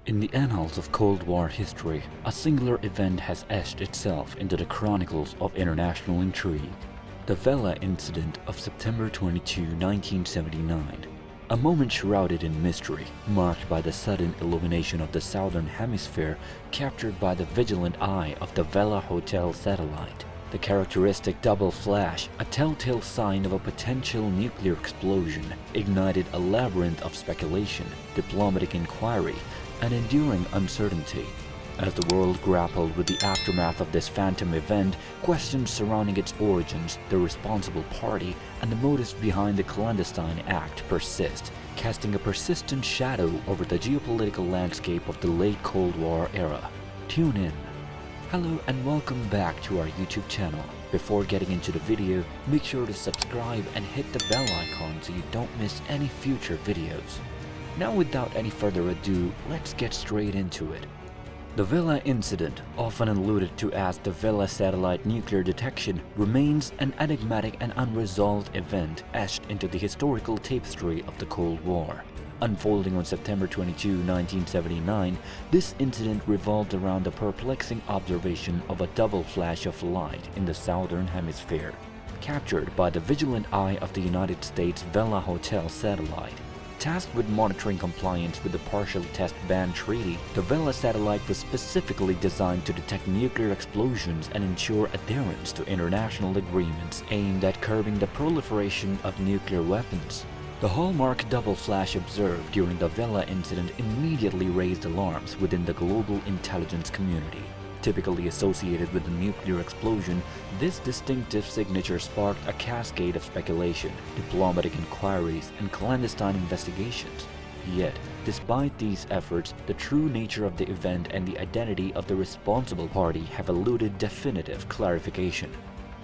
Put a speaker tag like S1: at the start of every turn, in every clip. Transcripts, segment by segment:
S1: In the annals of Cold War history, a singular event has etched itself into the chronicles of international intrigue. The Vela Incident of September 22, 1979. A moment shrouded in mystery, marked by the sudden illumination of the southern hemisphere captured by the vigilant eye of the Vela Hotel satellite. The characteristic double flash, a telltale sign of a potential nuclear explosion, ignited a labyrinth of speculation, diplomatic inquiry, and enduring uncertainty. As the world grappled with the aftermath of this phantom event, questions surrounding its origins, the responsible party, and the motives behind the clandestine act persist, casting a persistent shadow over the geopolitical landscape of the late Cold War era. Tune in. Hello and welcome back to our YouTube channel. Before getting into the video, make sure to subscribe and hit the bell icon so you don't miss any future videos. Now without any further ado, let's get straight into it. The Vela incident, often alluded to as the Vela satellite nuclear detection, remains an enigmatic and unresolved event etched into the historical tapestry of the Cold War. Unfolding on September 22, 1979, this incident revolved around the perplexing observation of a double flash of light in the southern hemisphere, captured by the vigilant eye of the United States Vela Hotel satellite. Tasked with monitoring compliance with the Partial Test Ban Treaty, the Vela satellite was specifically designed to detect nuclear explosions and ensure adherence to international agreements aimed at curbing the proliferation of nuclear weapons. The hallmark double flash observed during the Vela incident immediately raised alarms within the global intelligence community. Typically associated with a nuclear explosion, this distinctive signature sparked a cascade of speculation, diplomatic inquiries, and clandestine investigations. Yet, despite these efforts, the true nature of the event and the identity of the responsible party have eluded definitive clarification.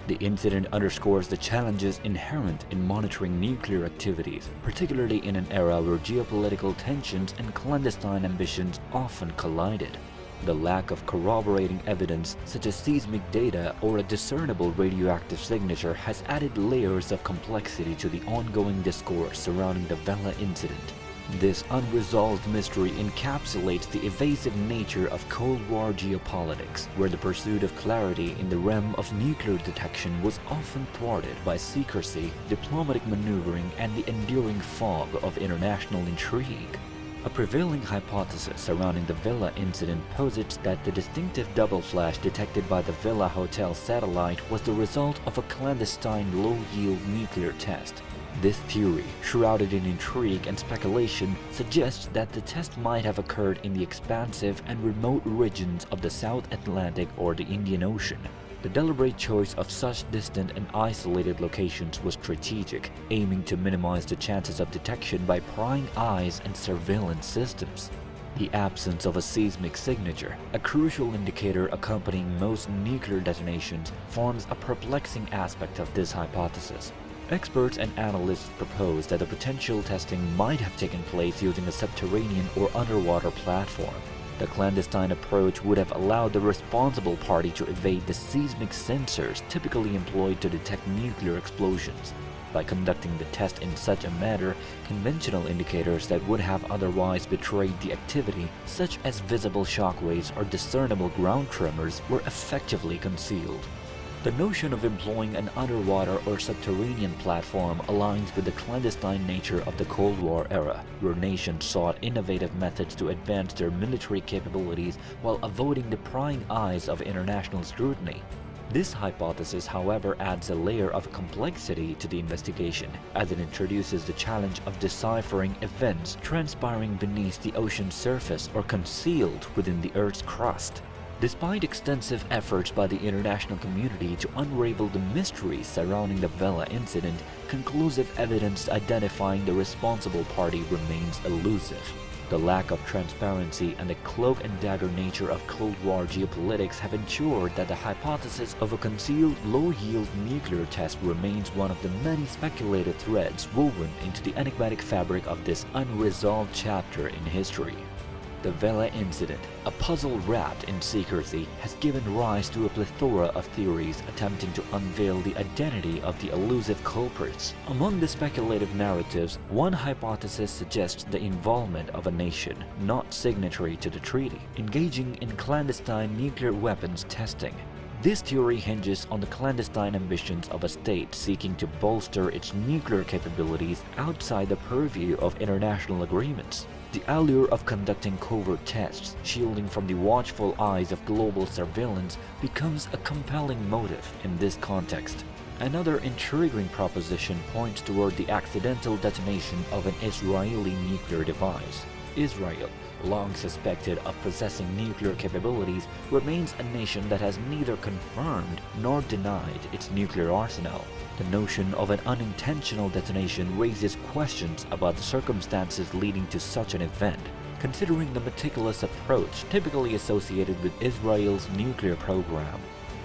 S1: The incident underscores the challenges inherent in monitoring nuclear activities, particularly in an era where geopolitical tensions and clandestine ambitions often collided. The lack of corroborating evidence, such as seismic data or a discernible radioactive signature, has added layers of complexity to the ongoing discourse surrounding the Vela incident. This unresolved mystery encapsulates the evasive nature of Cold War geopolitics, where the pursuit of clarity in the realm of nuclear detection was often thwarted by secrecy, diplomatic maneuvering, and the enduring fog of international intrigue. A prevailing hypothesis surrounding the Vela incident posits that the distinctive double flash detected by the Vela Hotel satellite was the result of a clandestine low-yield nuclear test. This theory, shrouded in intrigue and speculation, suggests that the test might have occurred in the expansive and remote regions of the South Atlantic or the Indian Ocean. The deliberate choice of such distant and isolated locations was strategic, aiming to minimize the chances of detection by prying eyes and surveillance systems. The absence of a seismic signature, a crucial indicator accompanying most nuclear detonations, forms a perplexing aspect of this hypothesis. Experts and analysts propose that the potential testing might have taken place using a subterranean or underwater platform. The clandestine approach would have allowed the responsible party to evade the seismic sensors typically employed to detect nuclear explosions. By conducting the test in such a manner, conventional indicators that would have otherwise betrayed the activity, such as visible shockwaves or discernible ground tremors, were effectively concealed. The notion of employing an underwater or subterranean platform aligns with the clandestine nature of the Cold War era, where nations sought innovative methods to advance their military capabilities while avoiding the prying eyes of international scrutiny. This hypothesis, however, adds a layer of complexity to the investigation, as it introduces the challenge of deciphering events transpiring beneath the ocean's surface or concealed within the Earth's crust. Despite extensive efforts by the international community to unravel the mysteries surrounding the Vela incident, conclusive evidence identifying the responsible party remains elusive. The lack of transparency and the cloak-and-dagger nature of Cold War geopolitics have ensured that the hypothesis of a concealed low-yield nuclear test remains one of the many speculative threads woven into the enigmatic fabric of this unresolved chapter in history. The Vela Incident, a puzzle wrapped in secrecy, has given rise to a plethora of theories attempting to unveil the identity of the elusive culprits. Among the speculative narratives, one hypothesis suggests the involvement of a nation, not signatory to the treaty, engaging in clandestine nuclear weapons testing. This theory hinges on the clandestine ambitions of a state seeking to bolster its nuclear capabilities outside the purview of international agreements. The allure of conducting covert tests, shielding from the watchful eyes of global surveillance, becomes a compelling motive in this context. Another intriguing proposition points toward the accidental detonation of an Israeli nuclear device. Israel, long suspected of possessing nuclear capabilities, remains a nation that has neither confirmed nor denied its nuclear arsenal. The notion of an unintentional detonation raises questions about the circumstances leading to such an event, considering the meticulous approach typically associated with Israel's nuclear program.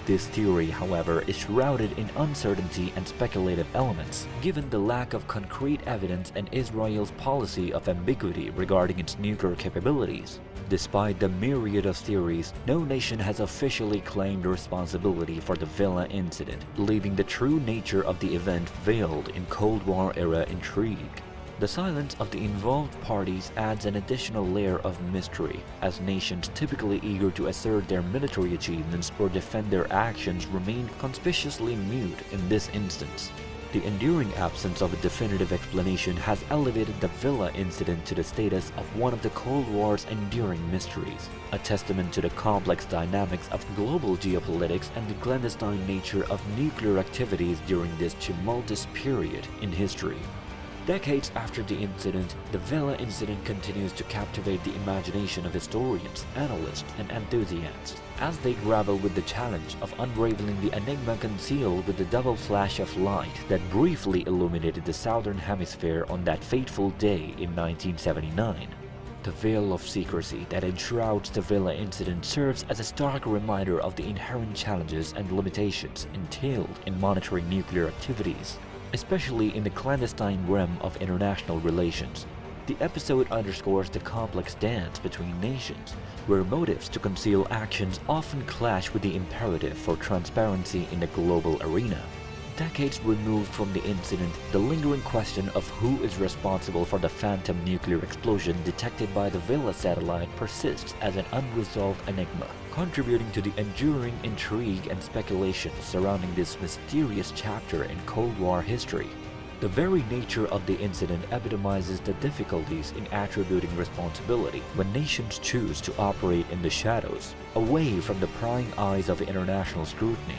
S1: This theory, however, is shrouded in uncertainty and speculative elements, given the lack of concrete evidence and Israel's policy of ambiguity regarding its nuclear capabilities. Despite the myriad of theories, no nation has officially claimed responsibility for the Vela incident, leaving the true nature of the event veiled in Cold War-era intrigue. The silence of the involved parties adds an additional layer of mystery, as nations typically eager to assert their military achievements or defend their actions remain conspicuously mute in this instance. The enduring absence of a definitive explanation has elevated the Vela incident to the status of one of the Cold War's enduring mysteries, a testament to the complex dynamics of global geopolitics and the clandestine nature of nuclear activities during this tumultuous period in history. Decades after the incident, the Vela incident continues to captivate the imagination of historians, analysts, and enthusiasts, as they grapple with the challenge of unraveling the enigma concealed with the double flash of light that briefly illuminated the southern hemisphere on that fateful day in 1979. The veil of secrecy that enshrouds the Vela incident serves as a stark reminder of the inherent challenges and limitations entailed in monitoring nuclear activities, especially in the clandestine realm of international relations. The episode underscores the complex dance between nations, where motives to conceal actions often clash with the imperative for transparency in the global arena. Decades removed from the incident, the lingering question of who is responsible for the phantom nuclear explosion detected by the Vela satellite persists as an unresolved enigma, contributing to the enduring intrigue and speculation surrounding this mysterious chapter in Cold War history. The very nature of the incident epitomizes the difficulties in attributing responsibility when nations choose to operate in the shadows, away from the prying eyes of international scrutiny.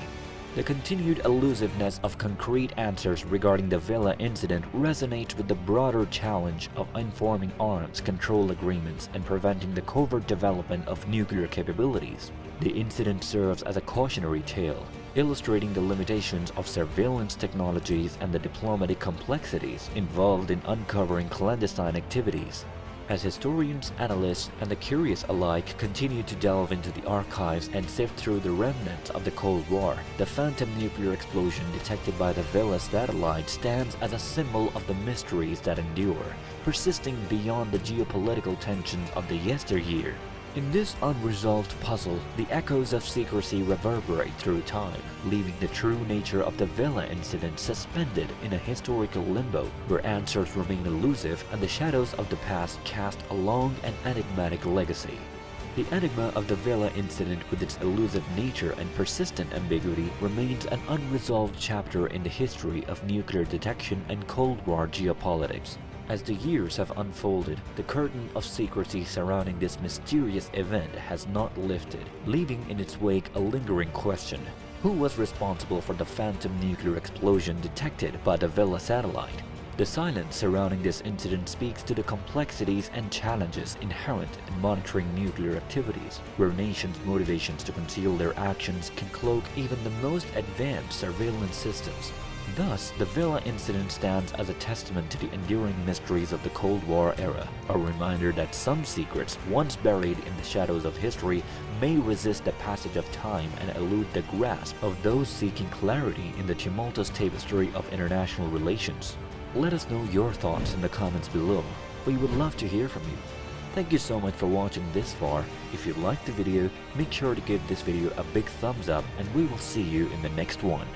S1: The continued elusiveness of concrete answers regarding the Vela incident resonates with the broader challenge of informing arms control agreements and preventing the covert development of nuclear capabilities. The incident serves as a cautionary tale, illustrating the limitations of surveillance technologies and the diplomatic complexities involved in uncovering clandestine activities. As historians, analysts, and the curious alike continue to delve into the archives and sift through the remnants of the Cold War, the phantom nuclear explosion detected by the Vela satellite stands as a symbol of the mysteries that endure, persisting beyond the geopolitical tensions of the yesteryear. In this unresolved puzzle, the echoes of secrecy reverberate through time, leaving the true nature of the Vela incident suspended in a historical limbo where answers remain elusive and the shadows of the past cast a long and enigmatic legacy. The enigma of the Vela incident, with its elusive nature and persistent ambiguity, remains an unresolved chapter in the history of nuclear detection and Cold War geopolitics. As the years have unfolded, the curtain of secrecy surrounding this mysterious event has not lifted, leaving in its wake a lingering question. Who was responsible for the phantom nuclear explosion detected by the Vela satellite? The silence surrounding this incident speaks to the complexities and challenges inherent in monitoring nuclear activities, where nations' motivations to conceal their actions can cloak even the most advanced surveillance systems. Thus, the Vela incident stands as a testament to the enduring mysteries of the Cold War era, a reminder that some secrets, once buried in the shadows of history, may resist the passage of time and elude the grasp of those seeking clarity in the tumultuous tapestry of international relations. Let us know your thoughts in the comments below. We would love to hear from you. Thank you so much for watching this far. If you liked the video, make sure to give this video a big thumbs up and we will see you in the next one.